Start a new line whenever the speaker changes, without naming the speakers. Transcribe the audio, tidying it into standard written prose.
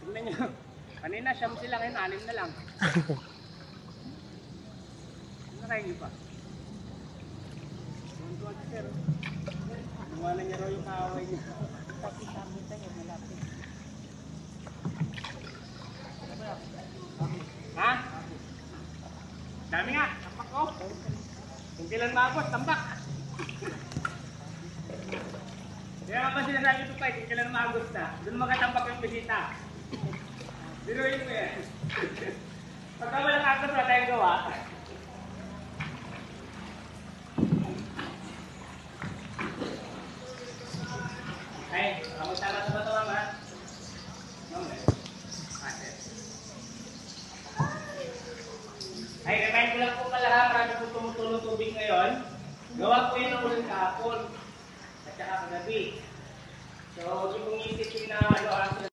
Tignan nyo. Kanina siyam sila, ngayon 6 na lang. Nakahingi pa. Tuwan-tuwan si sir. Iwanan niya raw yung kaaway niya.
Tapos tayo malapit.
Ha? Dami nga, tambak ko. Kung kailan maabot, tambak. Kaya nga ba sinasabi ito pa, kung kailan maabot na, doon makatambak yung bisita. Biruin mo yan. Pagka walang agos na tayong gawa. Ay, kamusta ka sa bato, mama? Ay, remind ko lang po pala ha, marami po tumutulong tubig ngayon. Gawa ko yun ang ulang kahapon at saka kagabi. So, hindi kong isip yung na ano,